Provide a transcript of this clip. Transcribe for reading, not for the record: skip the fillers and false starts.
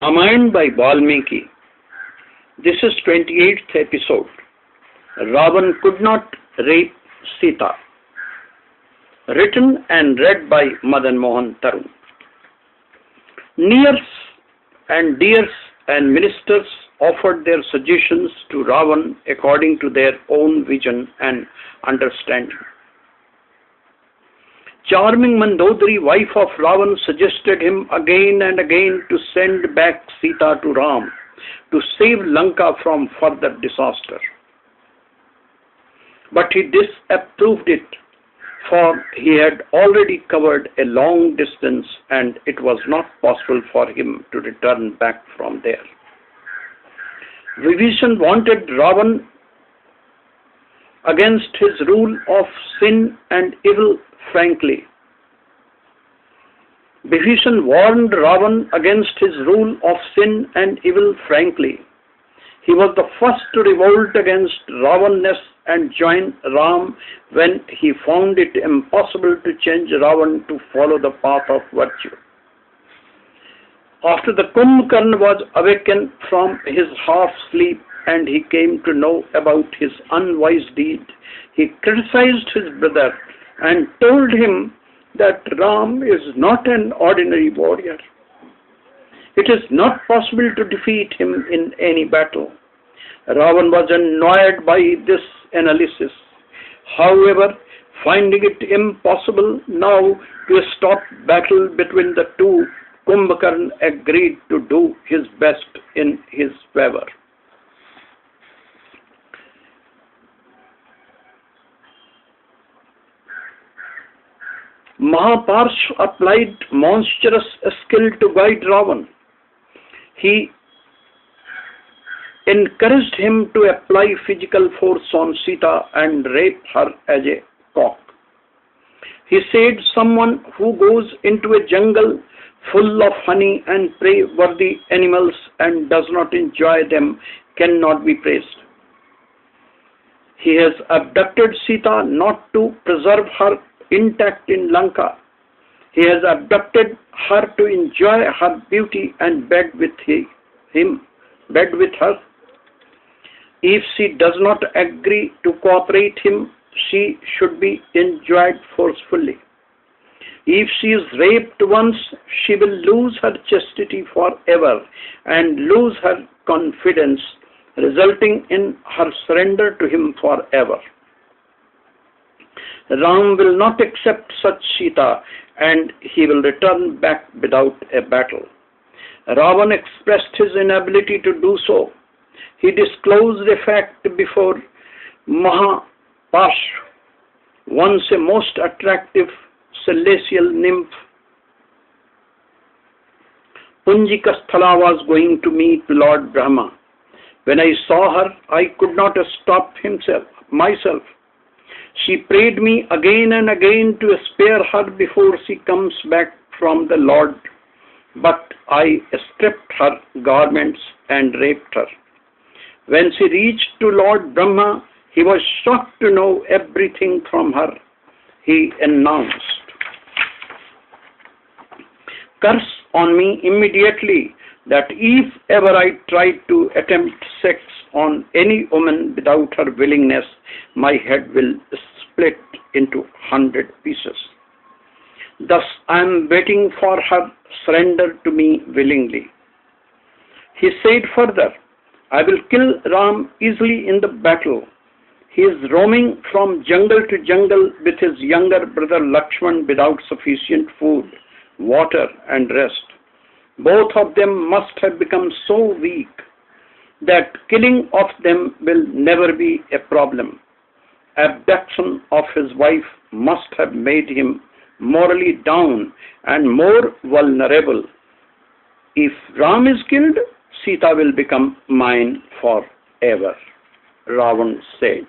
Ramayana by Valmiki. This is 28th episode. Ravan could not rape Sita. Written and read by Madan Mohan Tarun. Nears and dears and ministers offered their suggestions to Ravan according to their own vision and understanding. Charming Mandodari, wife of Ravan, suggested him again and again to send back Sita to Ram to save Lanka from further disaster. But he disapproved it, for he had already covered a long distance and it was not possible for him to return back from there. Vibhishan wanted Ravan against his rule of sin and evil frankly. Vibhishan warned Ravan against his rule of sin and evil frankly. He was the first to revolt against Ravanness and join Ram when he found it impossible to change Ravan to follow the path of virtue. After the Kumbhakarna was awakened from his half sleep and he came to know about his unwise deed, he criticized his brother and told him that Ram is not an ordinary warrior. It is not possible to defeat him in any battle. Ravan was annoyed by this analysis. However, finding it impossible now to stop battle between the two, Kumbhakarna agreed to do his best in his favor. Mahaparshva applied monstrous skill to guide Ravan. He encouraged him to apply physical force on Sita and rape her as a cock. He said, "Someone who goes into a jungle full of honey and prey-worthy animals and does not enjoy them cannot be praised. He has abducted Sita not to preserve her intact in Lanka. He has abducted her to enjoy her beauty and bed with her. If she does not agree to cooperate him, she should be enjoyed forcefully. If she is raped once, she will lose her chastity forever and lose her confidence, resulting in her surrender to him forever. Ram will not accept such Sita and he will return back without a battle." Ravan expressed his inability to do so. He disclosed a fact before Mahaparshva. Once a most attractive celestial nymph, Punjikasthala, was going to meet Lord Brahma. When I saw her, I could not stop myself. She prayed me again and again to spare her before she comes back from the Lord, but I stripped her garments and raped her. When she reached to Lord Brahma, he was shocked to know everything from her. He announced, "Curse on me immediately that if ever I tried to attempt sex on any woman without her willingness, my head will split into 100 pieces. Thus I am waiting for her surrender to me willingly." He said further, "I will kill Ram easily in the battle. He is roaming from jungle to jungle with his younger brother Lakshman without sufficient food, water and rest. Both of them must have become so weak that killing of them will never be a problem. Abduction of his wife must have made him morally down and more vulnerable. If Ram is killed, Sita will become mine forever," Ravan said.